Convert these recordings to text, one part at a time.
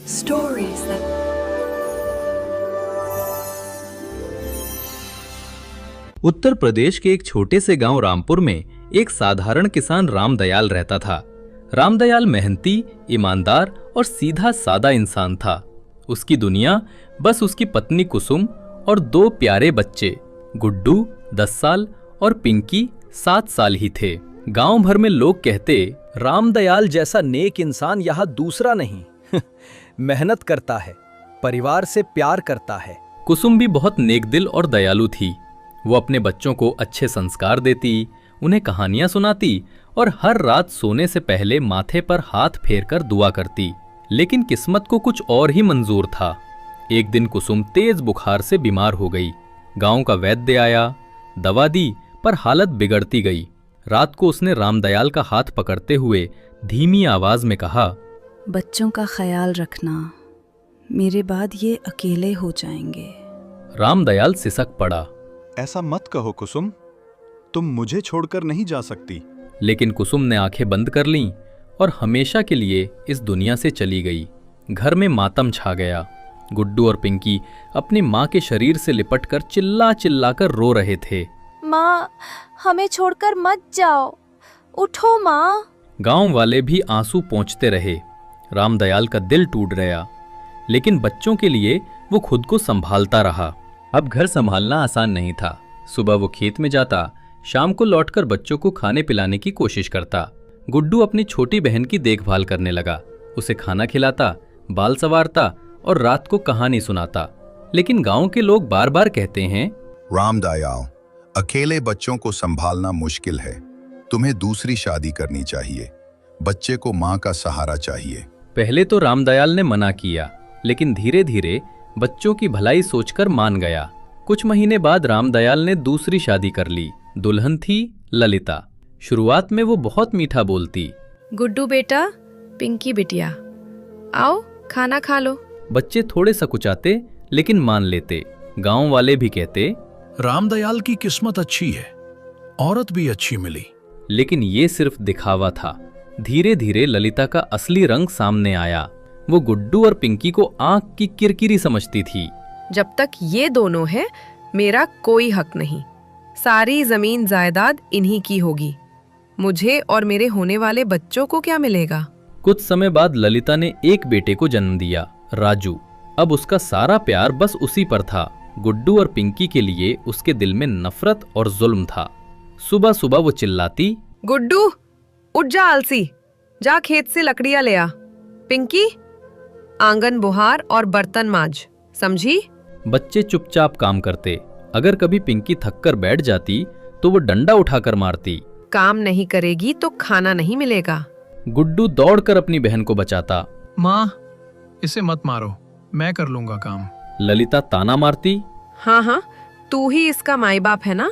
Stories that Uttar Pradesh के एक छोटे से गांव रामपुर में एक साधारण किसान रामदयाल रहता था। रामदयाल मेहनती, ईमानदार और सीधा सादा इंसान था। उसकी दुनिया बस उसकी पत्नी कुसुम और दो प्यारे बच्चे गुड्डू 10 साल और पिंकी 7 साल ही थे। गांव भर में लोग कहते, रामदयाल जैसा नेक इंसान यहाँ दूसरा नहीं। मेहनत करता है, परिवार से प्यार करता है। कुसुम भी बहुत नेकदिल और दयालु थी। वो अपने बच्चों को अच्छे संस्कार देती, उन्हें कहानियां सुनाती और हर रात सोने से पहले माथे पर हाथ फेरकर दुआ करती। लेकिन किस्मत को कुछ और ही मंजूर था। एक दिन कुसुम तेज बुखार से बीमार हो गई। गांव का वैद्य आया, दवा दी, पर हालत बिगड़ती गई। रात को उसने रामदयाल का हाथ पकड़ते हुए धीमी आवाज में कहा, बच्चों का ख्याल रखना, मेरे बाद ये अकेले हो जाएंगे। रामदयाल सिसक पड़ा। ऐसा मत कहो कुसुम, तुम मुझे छोड़कर नहीं जा सकती। लेकिन कुसुम ने आंखें बंद कर लीं और हमेशा के लिए इस दुनिया से चली गई। घर में मातम छा गया। गुड्डू और पिंकी अपनी माँ के शरीर से लिपटकर चिल्ला चिल्ला कर रो रहे थे। माँ, हमें छोड़कर मत जाओ, उठो माँ। गांव वाले भी आंसू पोंछते रहे। रामदयाल का दिल टूट गया, लेकिन बच्चों के लिए वो खुद को संभालता रहा। अब घर संभालना आसान नहीं था। सुबह वो खेत में जाता, शाम को लौटकर बच्चों को खाने पिलाने की कोशिश करता। गुड्डू अपनी छोटी बहन की देखभाल करने लगा। उसे खाना खिलाता, बाल संवारता और रात को कहानी सुनाता। लेकिन गांव के लोग बार बार कहते हैं, रामदयाल, अकेले बच्चों को संभालना मुश्किल है। तुम्हें दूसरी शादी करनी चाहिए। बच्चे को माँ का सहारा चाहिए। पहले तो रामदयाल ने मना किया, लेकिन धीरे धीरे बच्चों की भलाई सोचकर मान गया। कुछ महीने बाद रामदयाल ने दूसरी शादी कर ली। दुल्हन थी ललिता। शुरुआत में वो बहुत मीठा बोलती। गुड्डू बेटा, पिंकी बिटिया, आओ खाना खा लो। बच्चे थोड़े सकुचाते, लेकिन मान लेते। गांव वाले भी कहते, रामदयाल की किस्मत अच्छी है, औरत भी अच्छी मिली। लेकिन ये सिर्फ दिखावा था। धीरे धीरे ललिता का असली रंग सामने आया। वो गुड्डू और पिंकी को आंख की किरकिरी समझती थी। जब तक ये दोनों हैं, मेरा कोई हक नहीं। सारी जमीन जायदाद इन्हीं की होगी। मुझे और मेरे होने वाले बच्चों को क्या मिलेगा? कुछ समय बाद ललिता ने एक बेटे को जन्म दिया, राजू। अब उसका सारा प्यार बस उसी पर था। गुड्डू और पिंकी के लिए उसके दिल में नफरत और जुल्म था। सुबह सुबह वो चिल्लाती, गुड्डू उठ जा आलसी, जा खेत से लकड़ियां ले आ। पिंकी, आंगन बुहार और बर्तन मांज, समझी? बच्चे चुपचाप काम करते। अगर कभी पिंकी थककर बैठ जाती तो वो डंडा उठाकर मारती। काम नहीं करेगी तो खाना नहीं मिलेगा। गुड्डू दौड़कर अपनी बहन को बचाता। माँ, इसे मत मारो, मैं कर लूंगा काम। ललिता ताना मारती। हाँ हाँ, तू ही इसका माई बाप है ना।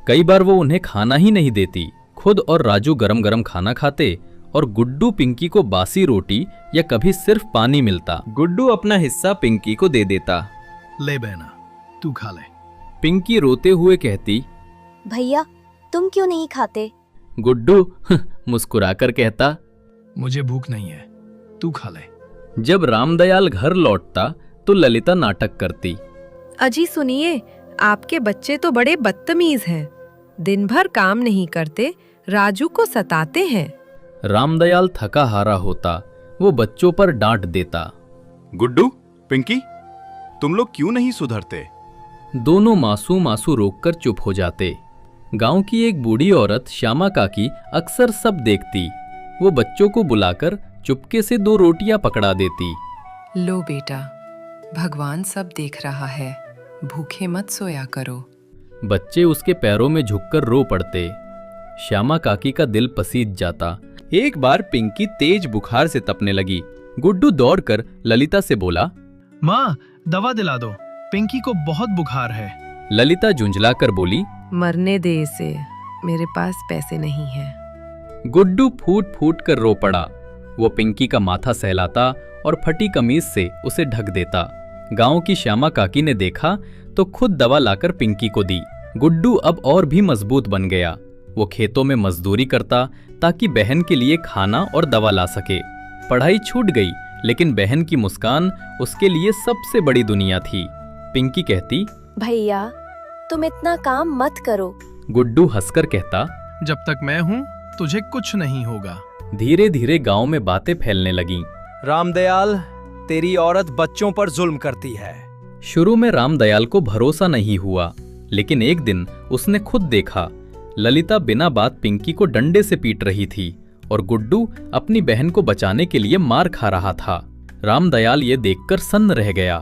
कई बार वो उन्हें खाना ही नहीं देती। खुद और राजू गरम गरम खाना खाते और गुड्डू पिंकी को बासी रोटी या कभी सिर्फ पानी मिलता। गुड्डू अपना हिस्सा पिंकी को दे देता। ले बहना, तू खा ले। पिंकी रोते हुए कहती, भैया तुम क्यों नहीं खाते? गुड्डू मुस्कुराकर कहता, मुझे भूख नहीं है, तू खा ले। जब रामदयाल घर लौटता तो ललिता नाटक करती। अजी सुनिए, आपके बच्चे तो बड़े बदतमीज हैं। दिन भर काम नहीं करते, राजू को सताते हैं। रामदयाल थका हारा होता। वो बच्चों पर डांट देता। गुड्डू, पिंकी, तुम लोग क्यों नहीं सुधरते? दोनों मासूम आंसू रोककर चुप हो जाते। गांव की एक बूढ़ी औरत श्यामा काकी अक्सर सब देखती। वो बच्चों को बुलाकर चुपके से 2 रोटियां पकड़ा देती। लो बेटा, भगवान सब देख रहा है, भूखे मत सोया करो। बच्चे उसके पैरों में झुककर रो पड़ते। श्यामा काकी का दिल पसीज जाता। एक बार पिंकी तेज बुखार से तपने लगी। गुड्डू दौड़कर ललिता से बोला, माँ, दवा दिला दो, पिंकी को बहुत बुखार है। ललिता झुंझलाकर बोली, मरने दे इसे, मेरे पास पैसे नहीं हैं। गुड्डू फूट फूट कर रो पड़ा। वो पिंकी का माथा सहलाता और फटी कमीज से उसे ढक देता। गांव की श्यामा काकी ने देखा तो खुद दवा लाकर पिंकी को दी। गुड्डू अब और भी मजबूत बन गया। वो खेतों में मजदूरी करता ताकि बहन के लिए खाना और दवा ला सके। पढ़ाई छूट गई, लेकिन बहन की मुस्कान उसके लिए सबसे बड़ी दुनिया थी। पिंकी कहती, भैया तुम इतना काम मत करो। गुड्डू हंसकर कहता, जब तक मैं हूँ तुझे कुछ नहीं होगा। धीरे धीरे गांव में बातें फैलने लगीं। रामदयाल, तेरी औरत बच्चों पर जुल्म करती है। शुरू में रामदयाल को भरोसा नहीं हुआ, लेकिन एक दिन उसने खुद देखा ललिता बिना बात पिंकी को डंडे से पीट रही थी और गुड्डू अपनी बहन को बचाने के लिए मार खा रहा था। रामदयाल ये देखकर सन्न रह गया।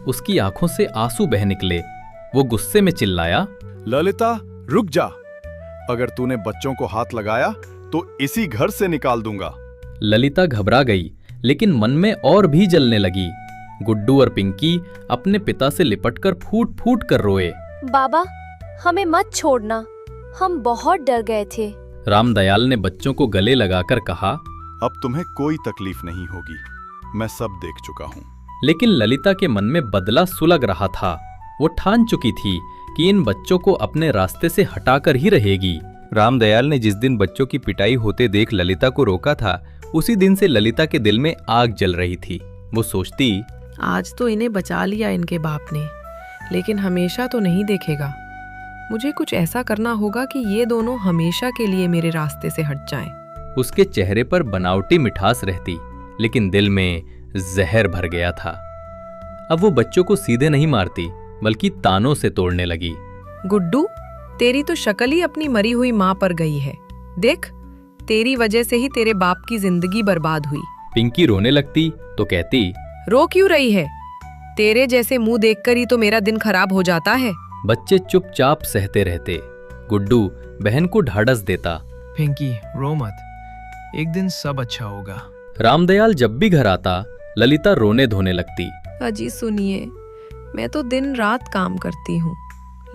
उसकी आंखों से आंसू बह निकले। वो गुस्से में चिल्लाया, ललिता रुक जा, अगर तूने बच्चों को हाथ लगाया तो इसी घर से निकाल दूंगा। ललिता घबरा गई, लेकिन मन में और भी जलने लगी। गुड्डू और पिंकी अपने पिता से लिपटकर फूट फूट कर रोए। बाबा हमें मत छोड़ना, हम बहुत डर गए थे। रामदयाल ने बच्चों को गले लगाकर कहा, अब तुम्हें कोई तकलीफ नहीं होगी, मैं सब देख चुका हूँ। लेकिन ललिता के मन में बदला सुलग रहा था। वो ठान चुकी थी कि इन बच्चों को अपने रास्ते से हटाकर ही रहेगी। रामदयाल ने जिस दिन बच्चों की पिटाई होते देख ललिता को रोका था, उसी दिन से ललिता के दिल में आग जल रही थी। वो सोचती, आज तो इन्हें बचा लिया इनके बाप ने, लेकिन हमेशा तो नहीं देखेगा। मुझे कुछ ऐसा करना होगा कि ये दोनों हमेशा के लिए मेरे रास्ते से हट जाएं। उसके चेहरे पर बनावटी मिठास रहती, लेकिन दिल में जहर भर गया था। अब वो बच्चों को सीधे नहीं मारती, बल्कि तानों से तोड़ने लगी। गुड्डू, तेरी तो शक्ल ही अपनी मरी हुई माँ पर गई है। देख, तेरी वजह से ही तेरे बाप की जिंदगी बर्बाद हुई। पिंकी रोने लगती तो कहती, रो क्यों रही है? तेरे जैसे मुंह देखकर ही तो मेरा दिन खराब हो जाता है। बच्चे चुपचाप सहते रहते। गुड्डू बहन को ढाढ़स देता, पिंकी रो मत, एक दिन सब अच्छा होगा। रामदयाल जब भी घर आता, ललिता रोने धोने लगती। अजी सुनिए, मैं तो दिन रात काम करती हूँ,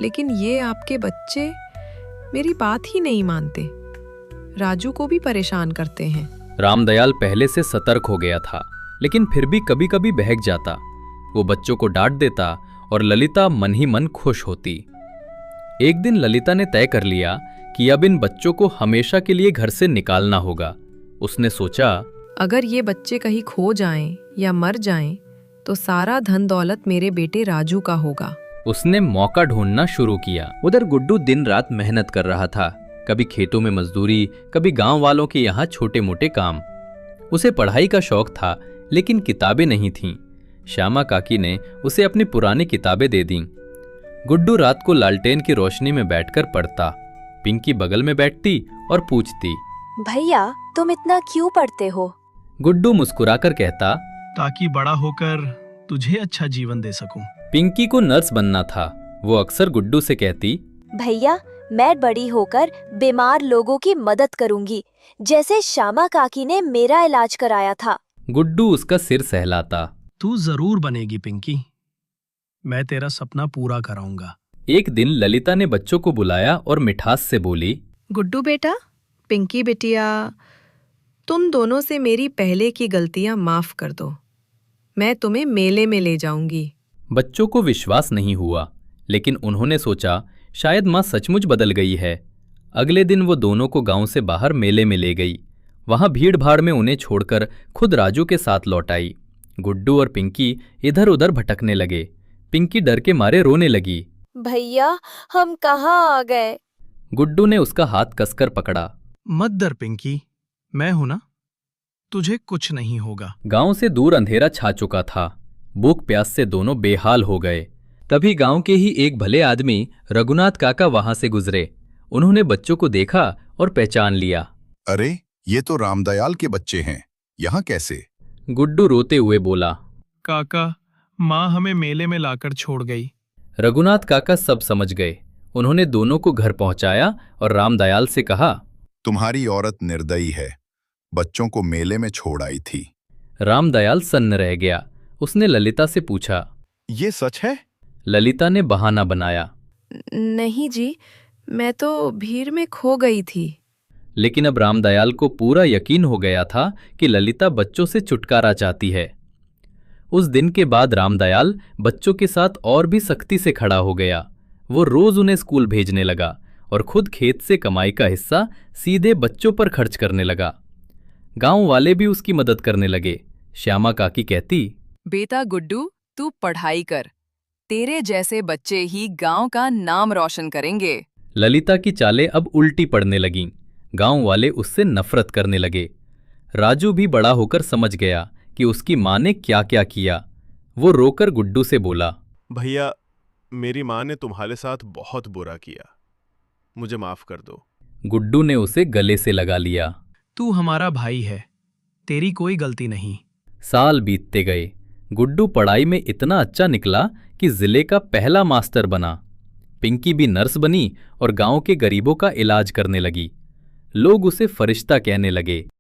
लेकिन ये आपके बच्चे मेरी बात ही नहीं मानते। राजू को भी परेशान करते हैं। रामदयाल पहले से सतर्क हो गया था, लेकिन फिर भी कभी कभी बहक जाता। वो बच्चों को डांट देता और ललिता मन ही मन खुश होती। एक दिन ललिता ने तय कर लिया कि अब इन बच्चों को हमेशा के लिए घर से निकालना होगा। उसने सोचा, अगर ये बच्चे कहीं खो जाएं या मर जाएं, तो सारा धन दौलत मेरे बेटे राजू का होगा। उसने मौका ढूंढना शुरू किया। उधर गुड्डू दिन रात मेहनत कर रहा था, कभी खेतों में मजदूरी, कभी गांव वालों के यहाँ छोटे मोटे काम। उसे पढ़ाई का शौक था, लेकिन किताबें नहीं थीं। श्यामा काकी ने उसे अपनी पुरानी किताबें दे दीं। गुड्डू रात को लालटेन की रोशनी में बैठकर पढ़ता। पिंकी बगल में बैठती और पूछती, भैया तुम इतना क्यों पढ़ते हो? गुड्डू मुस्कुराकर कहता, ताकि बड़ा होकर तुझे अच्छा जीवन दे सकूं। पिंकी को नर्स बनना था। वो अक्सर गुड्डू से कहती, भैया मैं बड़ी होकर बीमार लोगों की मदद करूंगी, जैसे श्यामा काकी ने मेरा इलाज कराया था। गुड्डू उसका सिर सहलाता। तू जरूर बनेगी पिंकी, मैं तेरा सपना पूरा कराऊंगा। एक दिन ललिता ने बच्चों को बुलाया और मिठास से बोली, गुड्डू बेटा, पिंकी बिटिया, तुम दोनों से मेरी पहले की गलतियां माफ कर दो। मैं तुम्हें मेले में ले जाऊंगी। बच्चों को विश्वास नहीं हुआ, लेकिन उन्होंने सोचा शायद माँ सचमुच बदल गई है। अगले दिन वो दोनों को गांव से बाहर मेले में ले गई। वहां भीड़ भाड़ में उन्हें छोड़कर खुद राजू के साथ लौट आई। गुड्डू और पिंकी इधर उधर भटकने लगे। पिंकी डर के मारे रोने लगी। भैया हम कहाँ आ गए? गुड्डू ने उसका हाथ कसकर पकड़ा। मत डर पिंकी, मैं हूं ना, तुझे कुछ नहीं होगा। गांव से दूर अंधेरा छा चुका था। भूख प्यास से दोनों बेहाल हो गए। तभी गांव के ही एक भले आदमी रघुनाथ काका वहां से गुजरे। उन्होंने बच्चों को देखा और पहचान लिया। अरे ये तो रामदयाल के बच्चे हैं, यहाँ कैसे? गुड्डू रोते हुए बोला, काका, माँ हमें मेले में लाकर छोड़ गई। रघुनाथ काका सब समझ गए। उन्होंने दोनों को घर पहुंचाया और रामदयाल से कहा, तुम्हारी औरत निर्दयी है, बच्चों को मेले में छोड़ आई थी। रामदयाल सन्न रह गया। उसने ललिता से पूछा, ये सच है? ललिता ने बहाना बनाया, नहीं जी, मैं तो भीड़ में खो गई थी। लेकिन अब रामदयाल को पूरा यकीन हो गया था कि ललिता बच्चों से छुटकारा चाहती है। उस दिन के बाद रामदयाल बच्चों के साथ और भी सख्ती से खड़ा हो गया। वो रोज उन्हें स्कूल भेजने लगा और खुद खेत से कमाई का हिस्सा सीधे बच्चों पर खर्च करने लगा। गांव वाले भी उसकी मदद करने लगे। श्यामा काकी कहती, बेटा गुड्डू, तू पढ़ाई कर। तेरे जैसे बच्चे ही गांव का नाम रोशन करेंगे। ललिता की चालें अब उल्टी पड़ने लगीं। गांव वाले उससे नफरत करने लगे। राजू भी बड़ा होकर समझ गया कि उसकी माँ ने क्या क्या किया। वो रोकर गुड्डू से बोला, भैया, मेरी माँ ने तुम्हारे साथ बहुत बुरा किया, मुझे माफ कर दो। गुड्डू ने उसे गले से लगा लिया। तू हमारा भाई है, तेरी कोई गलती नहीं। साल बीतते गए। गुड्डू पढ़ाई में इतना अच्छा निकला कि जिले का पहला मास्टर बना। पिंकी भी नर्स बनी और गांव के गरीबों का इलाज करने लगी। लोग उसे फरिश्ता कहने लगे।